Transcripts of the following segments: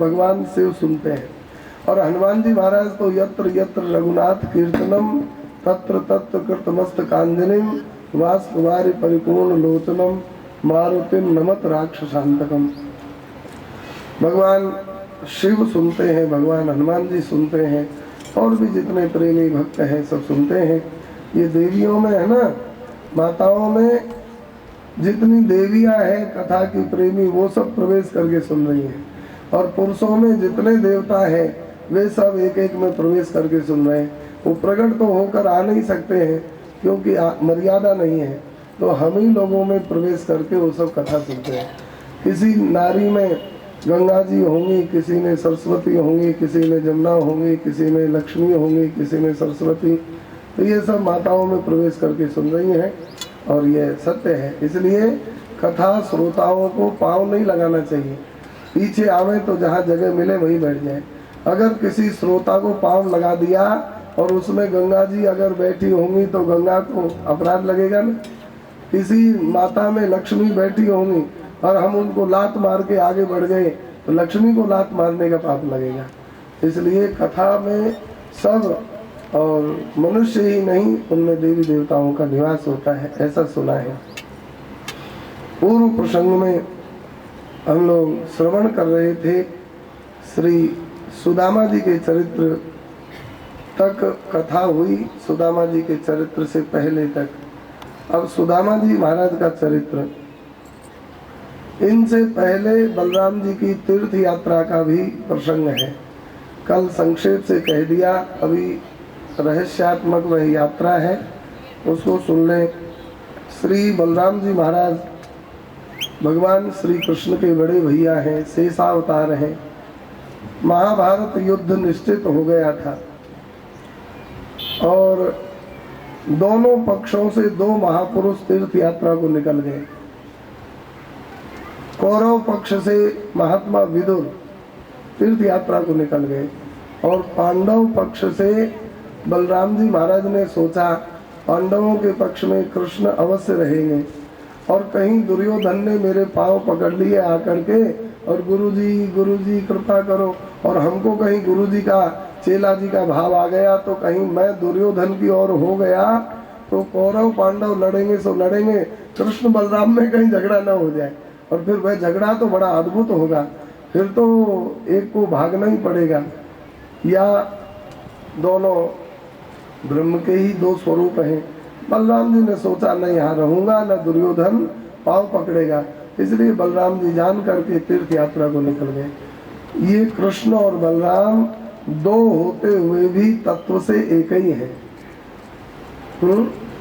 भगवान शिव सुनते हैं। और हनुमान जी महाराज तो यत्र यत्र रघुनाथ कीर्तनम तत्र तत्र कृतमस्तकांजलिम वाष्पवारि परिपूर्ण लोचनम मारुतिम नमत राक्षसांतकम। भगवान शिव सुनते हैं, भगवान हनुमान जी सुनते हैं, और भी जितने प्रेमी भक्त हैं सब सुनते हैं। ये देवियों में है ना, माताओं में जितनी देवियां हैं कथा की प्रेमी वो सब प्रवेश करके सुन रही हैं, और पुरुषों में जितने देवता हैं वे सब एक एक में प्रवेश करके सुन रहे हैं। वो प्रकट तो होकर आ नहीं सकते हैं क्योंकि मर्यादा नहीं है, तो हम ही लोगों में प्रवेश करके वो सब कथा सुनते हैं। किसी नारी में गंगा जी होंगी, किसी में सरस्वती होंगी, किसी में जमुना होंगी, किसी में लक्ष्मी होंगी, किसी में सरस्वती, तो ये सब माताओं में प्रवेश करके सुन रही हैं, और ये सत्य है। इसलिए कथा श्रोताओं को पाँव नहीं लगाना चाहिए, पीछे आवे तो जहाँ जगह मिले वहीं बैठ जाए। अगर किसी श्रोता को पाँव लगा दिया और उसमें गंगा जी अगर बैठी होंगी तो गंगा को अपराध लगेगा ना। किसी माता में लक्ष्मी बैठी होंगी और हम उनको लात मार के आगे बढ़ गए तो लक्ष्मी को लात मारने का पाप लगेगा। इसलिए कथा में सब, और मनुष्य ही नहीं उनमें देवी देवताओं का निवास होता है, ऐसा सुना है। पूर्व प्रसंग में हम लोग श्रवण कर रहे थे, श्री सुदामा जी के चरित्र तक कथा हुई, सुदामा जी के चरित्र से पहले तक। अब सुदामा जी महाराज का चरित्र, इनसे पहले बलराम जी की तीर्थ यात्रा का भी प्रसंग है। कल संक्षेप से कह दिया, अभी रहस्यात्मक वह यात्रा है, उसको सुन लें। श्री बलराम जी महाराज भगवान श्री कृष्ण के बड़े भैया हैं, शेषावतार हैं। महाभारत युद्ध निश्चित हो गया था और दोनों पक्षों से दो महापुरुष तीर्थ यात्रा को निकल गए। कौरव पक्ष से महात्मा विदुर तीर्थ यात्रा को निकल गए, और पांडव पक्ष से बलराम जी महाराज ने सोचा पांडवों के पक्ष में कृष्ण अवश्य रहेंगे, और कहीं दुर्योधन ने मेरे पांव पकड़ लिए आकर के और गुरुजी कृपा करो, और हमको कहीं गुरुजी का चेला जी का भाव आ गया तो कहीं मैं दुर्योधन की ओर हो गया तो कौरव पांडव लड़ेंगे सो लड़ेंगे, कृष्ण बलराम में कहीं झगड़ा ना हो जाए, और फिर वह झगड़ा तो बड़ा अद्भुत होगा, फिर तो एक को भागना ही पड़ेगा। या दोनों ब्रह्म के ही दो स्वरूप हैं। बलराम जी ने सोचा नहीं यहाँ रहूंगा, न दुर्योधन पांव पकड़ेगा, इसलिए बलराम जी जान करके तीर्थ यात्रा को निकल गए। ये कृष्ण और बलराम दो होते हुए भी तत्व से एक ही है।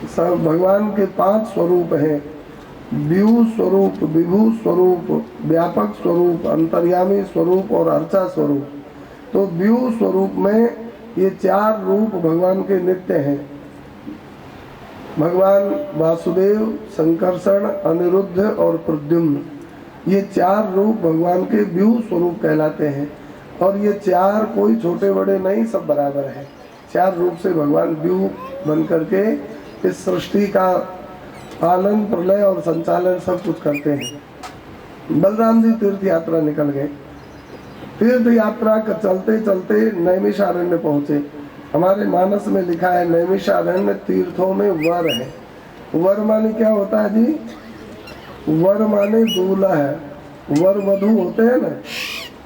सब भगवान के 5 स्वरूप हैं, व्यूह स्वरूप, विभू स्वरूप, व्यापक स्वरूप, अंतर्यामी स्वरूप और अर्चा स्वरूप। तो व्यूह स्वरूप में ये 4 रूप भगवान के नित्य हैं। भगवान वासुदेव, संकर्षण, अनिरुद्ध और प्रद्युम्न, ये 4 रूप भगवान के व्यूह स्वरूप कहलाते हैं। और ये 4 कोई छोटे बड़े नहीं, सब बराबर है। 4 रूप से भगवान व्यूह बन करके इस सृष्टि का पालन, प्रलय और संचालन सब कुछ करते हैं। बलराम जी तीर्थ यात्रा निकल गए। तीर्थ यात्रा चलते चलते नैमिषारण्य पहुँचे। हमारे मानस में लिखा है नैमिषारण्य तीर्थों में वर है। वर माने क्या होता है जी? वर माने दूल्हा है, वर वधू होते हैं ना,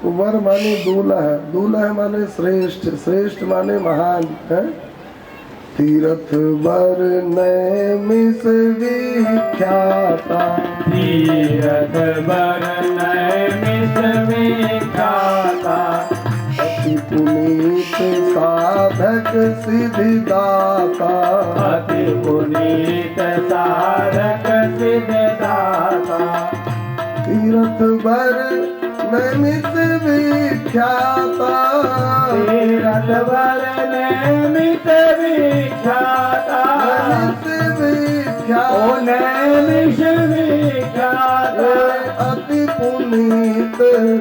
तो वर माने दूल्हा है, दूल्हा माने श्रेष्ठ, श्रेष्ठ माने महान है। तीर्थ वर नैमिष विख्याता, तीर्थ वर नैमिष विख्याता, अति पुनीत साधक सिद्धिदाता, अति पुनीत साधक सिद्धिदाता। तीर्थ वर नैमिष विख्याता, तीर्थ वर नैमिष विख्याता, नैमिष विख्याता, ओ नैमिष विख्याता, अति पुनीत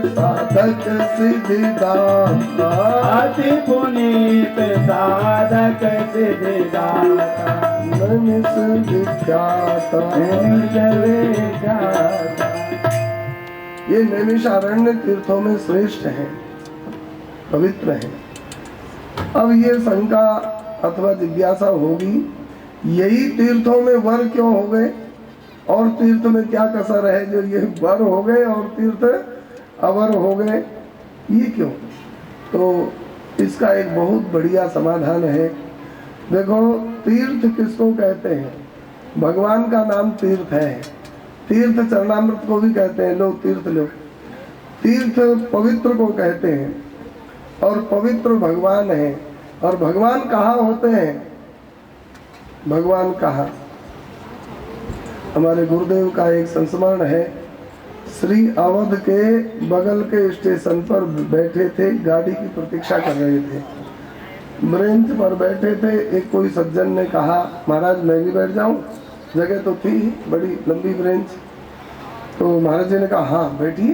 साधक सिद्धिदाता, अति पुनीत साधक सिद्धिदाता, नैमिष विख्याता, नैमिष विख्याता। ये नैमिषारण्य तीर्थों में श्रेष्ठ है, पवित्र है। अब ये शंका अथवा जिज्ञासा होगी, यही तीर्थों में वर क्यों हो गए, और तीर्थ में क्या कसर है जो ये वर हो गए और तीर्थ अवर हो गए, ये क्यों? तो इसका एक बहुत बढ़िया समाधान है। देखो, तीर्थ किसको कहते हैं? भगवान का नाम तीर्थ है। तीर्थ चरणामृत को भी कहते हैं, लो तीर्थ लो। तीर्थ पवित्र को कहते हैं, और पवित्र भगवान है। और भगवान कहाँ होते हैं? भगवान कहाँ? हमारे गुरुदेव का एक संस्मरण है, श्री अवध के बगल के स्टेशन पर बैठे थे, गाड़ी की प्रतीक्षा कर रहे थे, ब्रेंच पर बैठे थे। एक कोई सज्जन ने कहा, महाराज मैं भी बैठ जाऊं? जगह तो थी, बड़ी लंबी ब्रेंच। तो महाराज जी ने कहा हाँ बैठिए।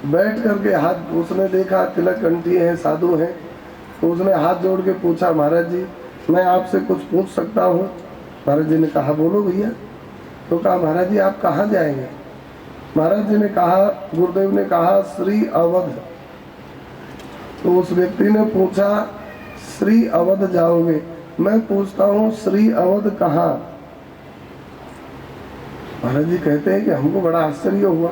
बैठ करके हाथ, उसने देखा तिलक कंठी है, साधु हैं, तो उसने हाथ जोड़ के पूछा, महाराज जी मैं आपसे कुछ पूछ सकता हूँ? महाराज जी ने कहा बोलो भैया। तो कहा महाराज जी आप कहाँ जाएंगे? महाराज जी ने कहा, गुरुदेव ने कहा श्री अवध। तो उस व्यक्ति ने पूछा श्री अवध जाओगे? मैं पूछता हूँ श्री अवध कहाँ? महाराज जी कहते हैं कि हमको बड़ा आश्चर्य हुआ,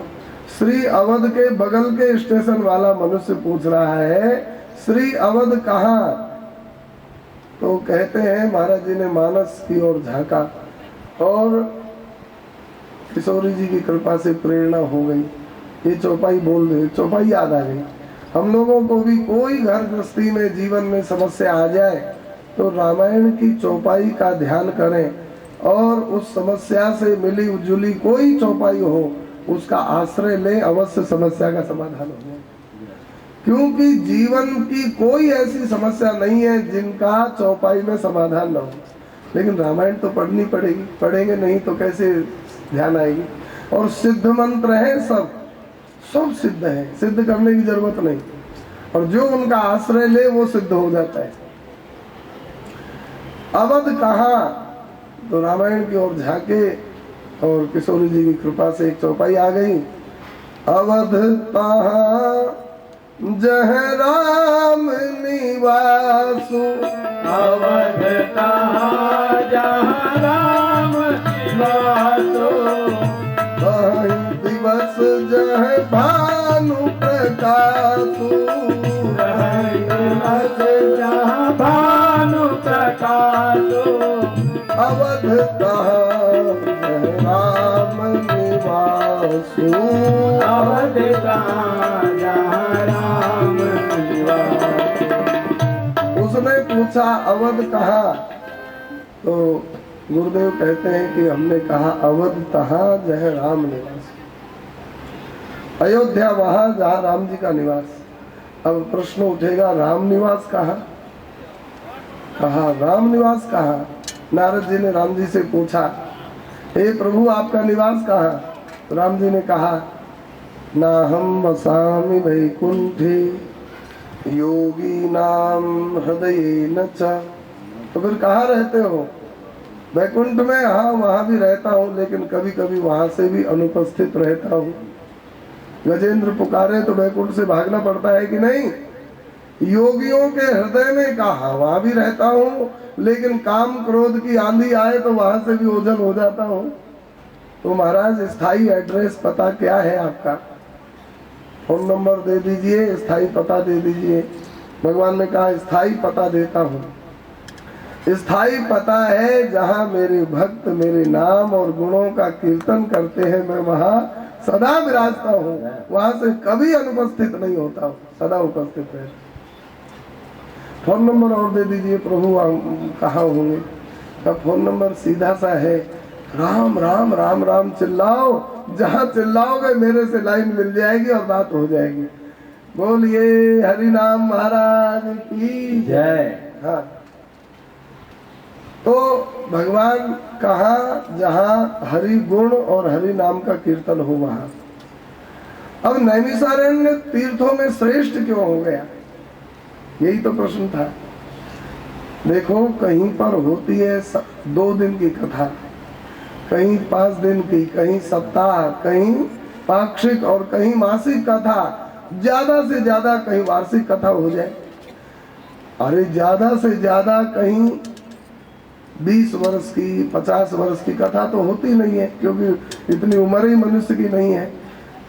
श्री अवध के बगल के स्टेशन वाला मनुष्य पूछ रहा है श्री अवध कहाँ? तो कहते हैं महाराज जी ने मानस की ओर झांका, और किशोरी जी की कृपा से प्रेरणा हो गई, ये चौपाई बोल दे, चौपाई याद आ गई। हम लोगों को भी कोई घर गृहस्थी में जीवन में समस्या आ जाए तो रामायण की चौपाई का ध्यान करें, और उस समस्या से मिली जुली कोई चौपाई हो उसका आश्रय लें, अवश्य समस्या का समाधान हो। क्योंकि जीवन की कोई ऐसी समस्या नहीं है जिनका चौपाई में समाधान न हो। लेकिन रामायण तो पढ़नी पड़ेगी, पढ़ेंगे नहीं तो कैसे ध्यान आएगी। और सिद्ध मंत्र है, सब सिद्ध है, सिद्ध करने की जरूरत नहीं, और जो उनका आश्रय ले वो सिद्ध हो जाता है। अवध कहाँ? तो रामायण की ओर झांके, और किशोरी जी की कृपा से एक चौपाई आ गई। अवध तहाँ जह राम निवासु, अवध तहाँ जहाँ राम निवासो, वहीं दिवस जह भानु प्रकाशु, दिवस जहाँ भानु प्रकाशो, अवध तहाँ जह राम निवासु, अवध तहाँ जहाँ राम निवासो। उसने पूछा अवध कहाँ? तो गुरुदेव कहते हैं कि हमने कहा अवध तहाँ जहाँ राम निवास, अयोध्या वहाँ जहाँ राम जी का निवास। अब प्रश्न उठेगा राम निवास कहाँ? कहा राम निवास कहाँ? नारद जी ने राम जी से पूछा, हे प्रभु आपका निवास कहाँ? तो राम जी ने कहा, ना हम वसामि वैकुंठे योगी नाम हृदय न च। तो फिर कहाँ रहते हो? वैकुंठ में। हाँ वहाँ भी रहता हूँ, लेकिन कभी कभी वहाँ से भी अनुपस्थित रहता हूँ। गजेंद्र पुकारे तो वैकुंठ से भागना पड़ता है कि नहीं? योगियों के हृदय में कहा वहाँ भी रहता हूँ, लेकिन काम क्रोध की आंधी आए तो वहाँ से भी ओझल हो जाता हूँ। तो महाराज स्थायी एड्रेस पता क्या है आपका? फोन नंबर दे दीजिए, स्थायी पता दे दीजिए। भगवान ने कहा स्थायी पता देता हूँ। स्थायी पता है जहाँ मेरे भक्त मेरे नाम और गुणों का कीर्तन करते हैं, मैं वहाँ सदा विराजता हूँ, वहाँ से कभी अनुपस्थित नहीं होता हूँ, सदा उपस्थित है। फोन नंबर और दे दीजिए प्रभु, कहाँ होंगे? का फोन नंबर सीधा सा है, राम राम राम राम चिल्लाओ, जहाँ चिल्लाओगे मेरे से लाइन मिल जाएगी और बात हो जाएगी। बोलिए हरि नाम महाराज की जय। हाँ, तो भगवान कहाँ? जहाँ हरि गुण और हरि नाम का कीर्तन हो वहाँ। अब नैमिषारण्य तीर्थों में श्रेष्ठ क्यों हो गया? यही तो प्रश्न था। देखो कहीं पर होती है 2 दिन की कथा, कहीं 5 दिन की, कहीं सप्ताह, कहीं पाक्षिक और कहीं मासिक कथा, ज्यादा से ज्यादा कहीं वार्षिक कथा हो जाए। अरे ज्यादा से ज्यादा कहीं 20 वर्ष की 50 वर्ष की कथा तो होती नहीं है, क्योंकि इतनी उम्र ही मनुष्य की नहीं है।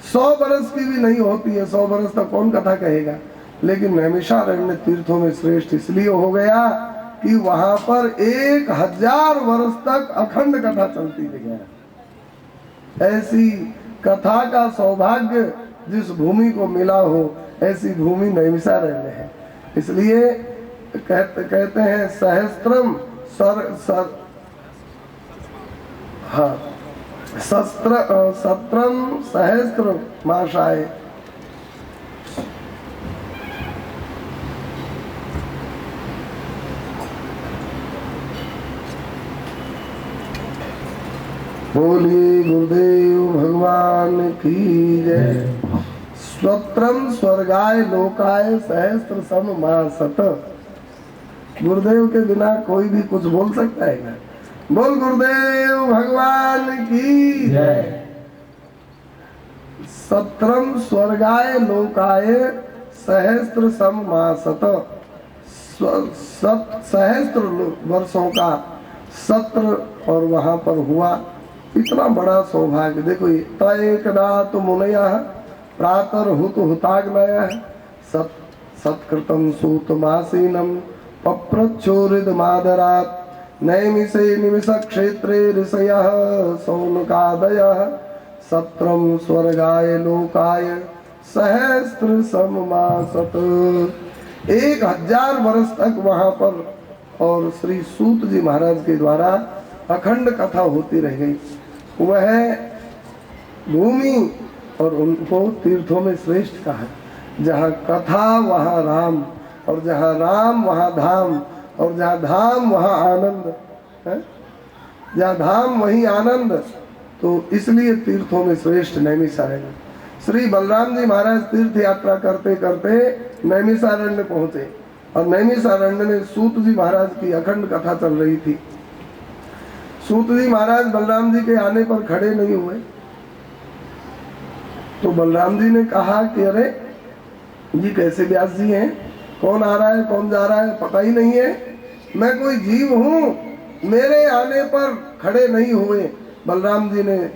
100 वर्ष की भी नहीं होती है। 100 वर्ष तक कौन कथा कहेगा। लेकिन नैमिषारण्य तीर्थों में श्रेष्ठ इसलिए हो गया कि वहां पर 1000 वर्ष तक अखंड कथा चलती रही। ऐसी कथा का सौभाग्य जिस भूमि को मिला हो, ऐसी भूमि नैमिषारण्य है। इसलिए कहते हैं सहस्त्रम सत्रम सहस्त्र मासाए। बोलिए गुरुदेव भगवान की जय। स्वत्रम स्वर्गाय लोकाय सहस्त्र सम मासत। गुरुदेव के बिना कोई भी कुछ बोल सकता है क्या? बोल गुरुदेव भगवान की जय। सत्रम स्वर्गाय लोकाय सहस्त्र सम मासत। सहस्त्र वर्षों का सत्र और वहां पर हुआ। इतना बड़ा सौभाग्य। देखो ये तयकदा तो मुनया प्रातर हुत हुताग्नय सत्कृतम सूतमासीनम पप्रच्छोरिद मादरात् नैमिषे निमिष क्षेत्रे ऋषयः सौनकादयः सत्रम स्वर्गाय लोकाय सहस्त्र सममासत। 1000 वर्ष तक वहां पर और श्री सूत जी महाराज के द्वारा अखंड कथा होती रह गई। वह भूमि और उनको तीर्थों में श्रेष्ठ कहा। जहाँ कथा वहाँ राम, और जहाँ राम वहाँ धाम, और जहाँ धाम वहाँ आनंद है। जहाँ धाम वहीं आनंद। तो इसलिए तीर्थों में श्रेष्ठ नैमिषारण्य। श्री बलराम जी महाराज तीर्थ यात्रा करते करते नैमिषारण्य पहुंचे, और नैमिषारण्य में सूत जी महाराज की अखंड कथा चल रही थी। सूत जी महाराज बलराम जी के आने पर खड़े नहीं हुए, तो बलराम जी ने कहा कि अरे जी कैसे व्यास जी हैं, कौन आ रहा है कौन जा रहा है पता ही नहीं है, मैं कोई जीव हूँ, मेरे आने पर खड़े नहीं हुए। बलराम जी ने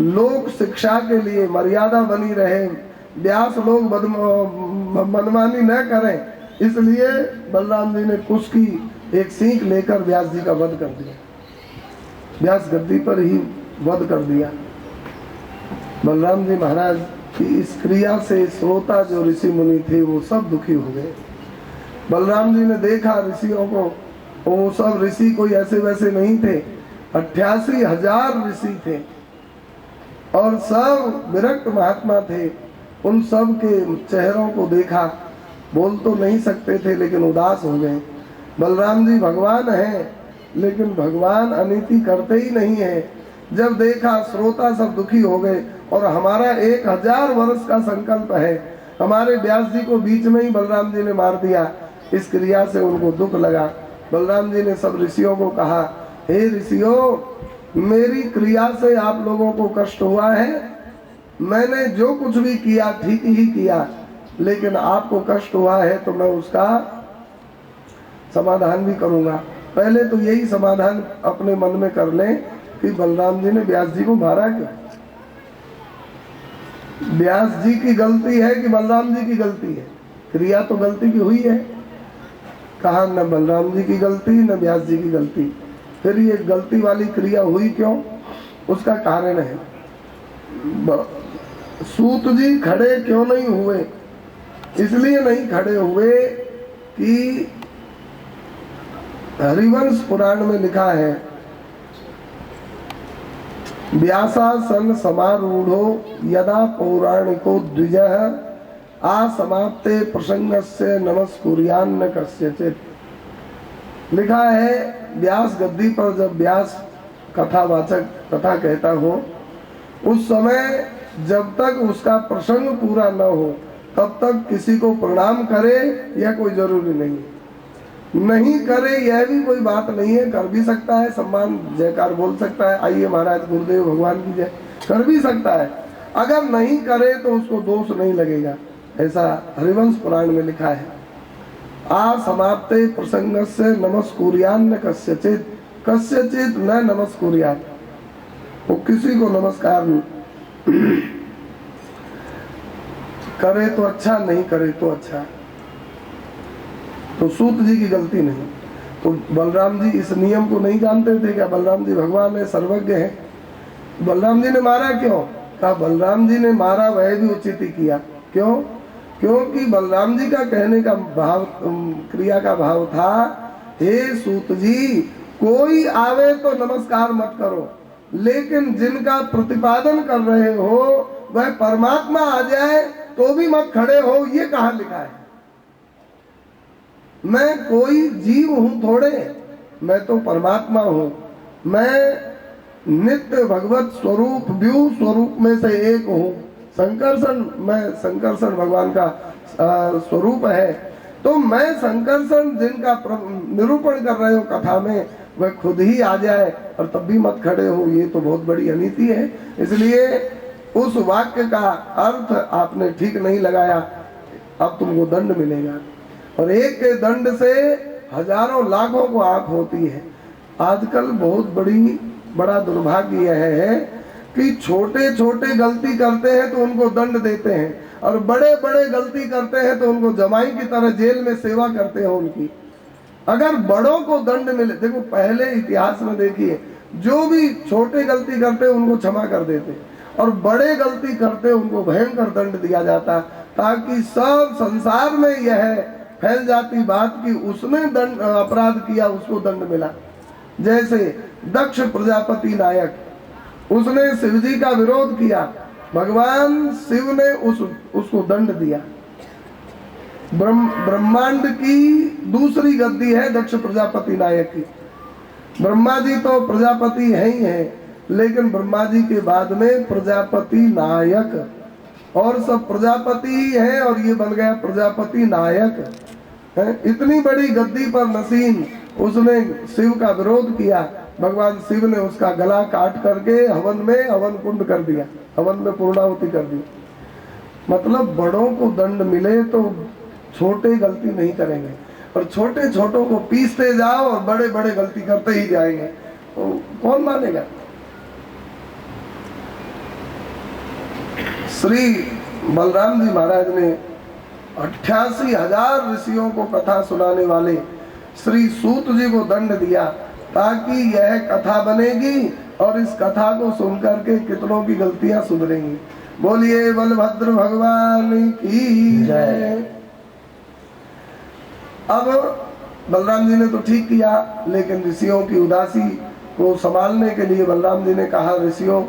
लोक शिक्षा के लिए मर्यादा बनी रहे, व्यास लोग मनमानी न करें, इसलिए बलराम जी ने कुश की एक सीख लेकर व्यास जी का वध कर दिया। व्यास गद्दी पर ही वध कर दिया। बलराम जी महाराज की इस क्रिया से श्रोता जो ऋषि मुनि थे वो सब दुखी हो गए। बलराम जी ने देखा ऋषियों को, वो सब ऋषि कोई ऐसे वैसे नहीं थे, 88,000 ऋषि थे और सब विरक्त महात्मा थे। उन सब के चेहरों को देखा, बोल तो नहीं सकते थे लेकिन उदास हो गए। बलराम जी भगवान हैं लेकिन भगवान अनीति करते ही नहीं है। जब देखा श्रोता सब दुखी हो गए, और हमारा 1000 वर्ष का संकल्प है, हमारे व्यास जी को बीच में ही बलराम जी ने मार दिया। इस क्रिया से उनको दुख लगा। बलराम जी ने सब ऋषियों को कहा, हे ऋषियों, मेरी क्रिया से आप लोगों को कष्ट हुआ है, मैंने जो कुछ भी किया ठीक ही किया, लेकिन आपको कष्ट हुआ है तो मैं उसका समाधान भी करूंगा। पहले तो यही समाधान अपने मन में कर लें कि बलराम जी ने व्यास जी को मारा क्यों? व्यास जी की गलती है कि बलराम जी की गलती है? क्रिया तो गलती की हुई है। कहा न बलराम जी की गलती न व्यास जी की गलती, फिर ये गलती वाली क्रिया हुई क्यों? उसका कारण है, सूत जी खड़े क्यों नहीं हुए? इसलिए नहीं खड़े हुए कि हरिवंश पुराण में लिखा है, व्यासासन समारूढ़ो यदा पौराणिको द्विजः असमाप्ते प्रसंगस्य नमस्कुर्यान्न कस्यचित्। लिखा है व्यास गद्दी पर जब व्यास कथावाचक कथा कहता हो, उस समय जब तक उसका प्रसंग पूरा न हो तब तक किसी को प्रणाम करे यह कोई जरूरी नहीं। नहीं करे यह भी कोई बात नहीं है, कर भी सकता है, सम्मान जयकार बोल सकता है, आइए महाराज गुरुदेव भगवान की जय, कर भी सकता है। अगर नहीं करे तो उसको दोष नहीं लगेगा। ऐसा हरिवंश पुराण में लिखा है। आ समाप्ते प्रसंगस्य नमस्कुर्यान्न कस्यचित कस्यचित न नमस्कुर्यात्। वो किसी को नमस्कार करे तो अच्छा, नहीं करे तो अच्छा। तो सूत जी की गलती नहीं। तो बलराम जी इस नियम को नहीं जानते थे क्या? बलराम जी भगवान है, सर्वज्ञ है। बलराम जी ने मारा क्यों? कहा बलराम जी ने मारा वह भी उचित ही किया। क्यों? क्योंकि बलराम जी का कहने का भाव, क्रिया का भाव था, हे सूत जी, कोई आवे तो नमस्कार मत करो, लेकिन जिनका प्रतिपादन कर रहे हो वह परमात्मा आ जाए तो भी मत खड़े हो। ये कहाँ लिखा है? मैं कोई जीव हूं थोड़े, मैं तो परमात्मा हूं। मैं नित्य भगवत स्वरूप, व्यू स्वरूप में से एक हूं। संकर्षण, मैं संकर्षण भगवान का स्वरूप है। तो मैं संकर्षण जिनका निरूपण कर रहे हो कथा में, वह खुद ही आ जाए और तब भी मत खड़े हो, ये तो बहुत बड़ी अनीति है। इसलिए उस वाक्य का अर्थ आपने ठीक नहीं लगाया, अब तुमको दंड मिलेगा। और एक के दंड से हजारों लाखों को आंख होती है। आजकल बहुत बड़ा दुर्भाग्य यह है कि छोटे छोटे गलती करते हैं तो उनको दंड देते हैं, और बड़े बड़े गलती करते हैं तो उनको जमाई की तरह जेल में सेवा करते हैं उनकी। अगर बड़ों को दंड मिले, देखो पहले इतिहास में देखिए, जो भी छोटे गलती करते उनको क्षमा कर देते, और बड़े गलती करते उनको भयंकर दंड दिया जाता, ताकि सब संसार में यह फैल जाती बात कि उसने दंड अपराध किया, उसको दंड मिला। जैसे दक्ष प्रजापति नायक, उसने शिव जी का विरोध किया, भगवान शिव ने उसको दंड दिया। ब्रह्मांड की दूसरी गद्दी है दक्ष प्रजापति नायक की। ब्रह्मा जी तो प्रजापति है ही है, लेकिन ब्रह्मा जी के बाद में प्रजापति नायक, और सब प्रजापति ही है, और ये बन गया प्रजापति नायक है। इतनी बड़ी गद्दी पर नसीन उसने शिव का विरोध किया। भगवान शिव ने उसका गला काट करके हवन कुंड कर दिया, हवन में पूर्णाहुति कर दी। मतलब बड़ों को दंड मिले तो छोटे गलती नहीं करेंगे, और छोटे छोटों को पीसते जाओ और बड़े बड़े गलती करते ही जाएंगे, तो कौन मानेगा? श्री बलराम जी महाराज ने 88,000 ऋषियों को कथा सुनाने वाले श्री सूत जी को दंड दिया, ताकि यह कथा बनेगी और इस कथा को सुनकर के कितनों की गलतियां सुधरेंगी। बोलिए बलभद्र भगवान की जय। अब बलराम जी ने तो ठीक किया, लेकिन ऋषियों की उदासी को संभालने के लिए बलराम जी ने कहा, ऋषियों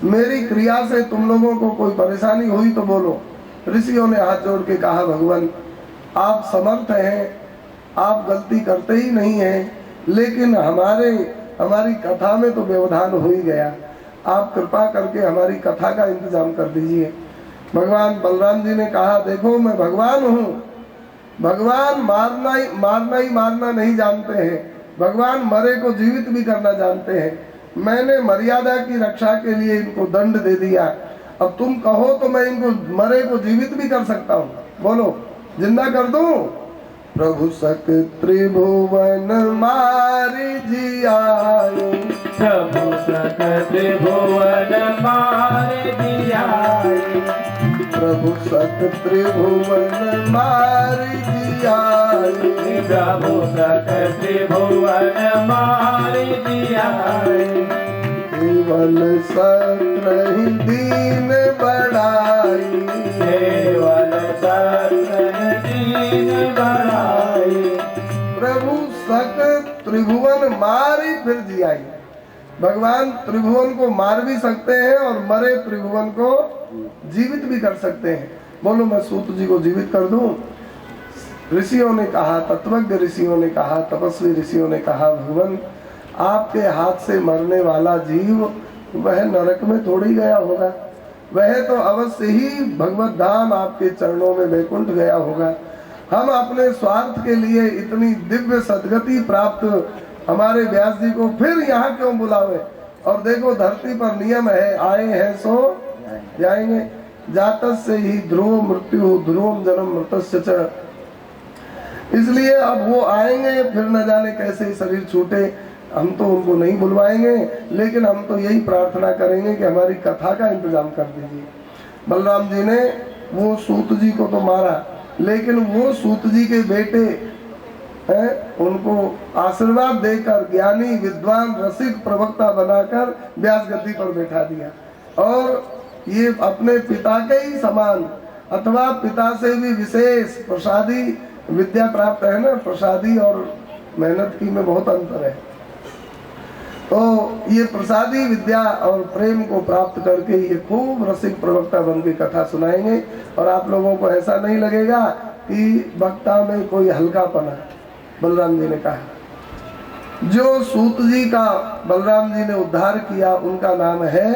मेरी क्रिया से तुम लोगों को कोई परेशानी हुई तो बोलो। ऋषियों ने हाथ जोड़ के कहा, भगवान आप समर्थ हैं, आप गलती करते ही नहीं हैं, लेकिन हमारी कथा में तो व्यवधान हो ही गया, आप कृपा करके हमारी कथा का इंतजाम कर दीजिए। भगवान बलराम जी ने कहा, देखो मैं भगवान हूँ, भगवान मारना नहीं जानते हैं, भगवान मरे को जीवित भी करना जानते हैं। मैंने मर्यादा की रक्षा के लिए इनको दंड दे दिया, अब तुम कहो तो मैं इनको मरे को जीवित भी कर सकता हूँ। बोलो जिंदा कर दूं? प्रभु सक त्रिभुवन मारि जियाए, प्रभु सक त्रिभुवन मारि जियाए, प्रभु सक त्रिभुवन मारि जियाए, प्रभु सक त्रिभुवन मारि जियाए, केवल सत्रहि दीन बढ़ाई, केवल सत्रहि दीन बढ़ाई, प्रभु सक त्रिभुवन मारि फिर जियाई। भगवान त्रिभुवन को मार भी सकते हैं और मरे त्रिभुवन को जीवित भी कर सकते हैं। बोलो मैं सूत जी को जीवित कर दूं? ऋषियों ने कहा, तत्वज्ञ ऋषियों ने कहा, तपस्वी ऋषियों ने कहा, भगवान आपके हाथ से मरने वाला जीव वह नरक में थोड़ी गया होगा, वह तो अवश्य ही भगवत धाम आपके चरणों में वैकुंठ गया होगा। हम अपने स्वार्थ के लिए इतनी दिव्य सदगति प्राप्त हमारे व्यास जी को फिर यहाँ क्यों बुलावे? और देखो धरती पर नियम है, आए हैं सो जाएंगे। जातस्य ही ध्रुव मृत्यु ध्रुवम जन्म मृतस्य च। इसलिए अब वो आएंगे, फिर न जाने कैसे शरीर छूटे, हम तो उनको नहीं बुलवाएंगे, लेकिन हम तो यही प्रार्थना करेंगे कि हमारी कथा का इंतजाम कर दीजिए। बलराम जी ने वो सूत जी को तो मारा, लेकिन वो सूत जी के बेटे हैं, उनको आशीर्वाद देकर ज्ञानी विद्वान रसिक प्रवक्ता बनाकर व्यास गद्दी पर बैठा दिया। और ये अपने पिता के ही समान अथवा पिता से भी विशेष प्रसादी विद्या प्राप्त है ना, प्रसादी और मेहनत की में बहुत अंतर है। तो ये प्रसादी विद्या और प्रेम को प्राप्त करके ये खूब रसिक प्रवक्ता बन के कथा सुनाएंगे, और आप लोगों को ऐसा नहीं लगेगा कि वक्ता में कोई हल्कापन है। बलराम जी ने कहा जो सूत जी का बलराम जी ने उद्धार किया उनका नाम है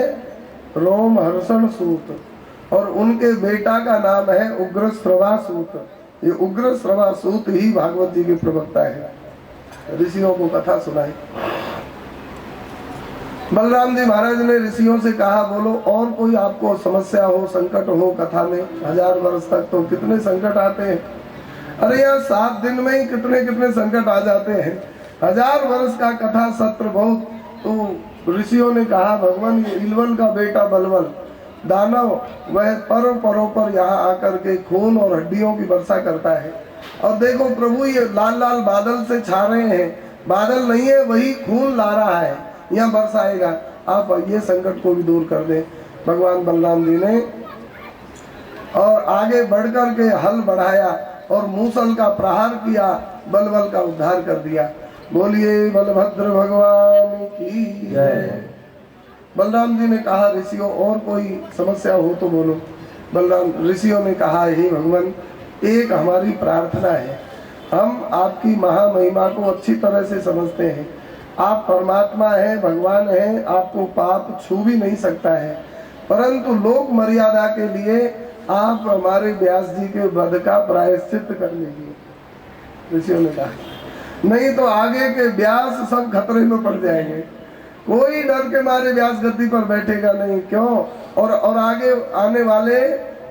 रोम हर्षण सूत, और उनके बेटा का नाम है उग्र श्रवा सूत। ये उग्र श्रवा सूत ही भागवत जी के प्रवक्ता है, ऋषियों को कथा सुनाई। बलराम जी महाराज ने ऋषियों से कहा बोलो और कोई आपको समस्या हो, संकट हो कथा में। 1000 वर्ष तक तो कितने संकट आते हैं, अरे यार 7 दिन में ही कितने कितने संकट आ जाते हैं। 1000 वर्ष का कथा सत्र बहुत। तो ऋषियों ने कहा भगवान ये इलवल का बेटा बलवल दानव वह परों परों पर यहाँ आकर के खून और हड्डियों की वर्षा करता है। और देखो प्रभु ये लाल लाल बादल से छा रहे हैं, बादल नहीं है वही खून ला रहा है, यहाँ बरसाएगा, आप ये संकट को भी दूर कर दें। भगवान बलराम जी ने और आगे बढ़कर के हल बढ़ाया और मूसल का प्रहार किया, बलबल का उद्धार कर दिया। बोलिए बलभद्र भगवान की जय। बलराम जी ने कहा ऋषियों और कोई समस्या हो तो बोलो। बलराम ऋषियों ने कहा हे भगवान एक हमारी प्रार्थना है, हम आपकी महामहिमा को अच्छी तरह से समझते हैं, आप परमात्मा हैं, भगवान हैं, आपको पाप छू भी नहीं सकता है, परंतु लोक मर्यादा के लिए आप हमारे व्यास जी के वध का प्रायश्चित कर लीजिए। ऋषियों ने कहा नहीं तो आगे के व्यास सब खतरे में पड़ जाएंगे, कोई डर के मारे व्यास गद्दी पर बैठेगा नहीं। क्यों? और आगे आने वाले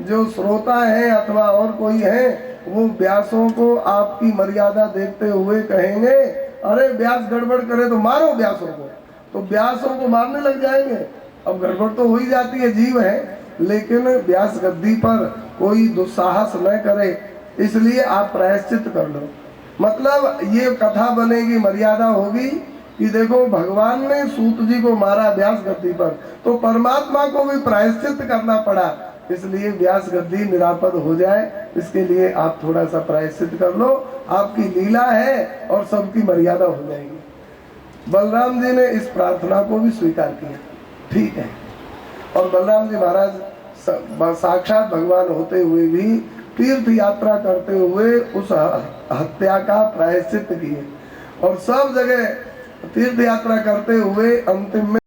जो श्रोता हैं अथवा और कोई है वो व्यासों को आपकी मर्यादा देखते हुए कहेंगे अरे व्यास गड़बड़ करे तो मारो व्यासों को, तो व्यासों को मारने लग जाएंगे। अब गड़बड़ तो हो ही जाती है, जीव है, लेकिन व्यास गद्दी पर कोई दुस्साहस न करे, इसलिए आप प्रायश्चित कर लो। मतलब ये कथा बनेगी, मर्यादा होगी कि देखो भगवान ने सूत जी को मारा व्यास गद्दी पर, तो परमात्मा को भी प्रायश्चित करना पड़ा, इसलिए व्यास गद्दी निरापद हो जाए, इसके लिए आप थोड़ा सा प्रायश्चित कर लो, आपकी लीला है और सबकी मर्यादा हो जाएगी। बलराम जी ने इस प्रार्थना को भी स्वीकार किया, ठीक है। और बलराम जी महाराज साक्षात भगवान होते हुए भी तीर्थ यात्रा करते हुए उस हत्या का प्रायश्चित किए, और सब जगह तीर्थ यात्रा करते हुए अंतिम में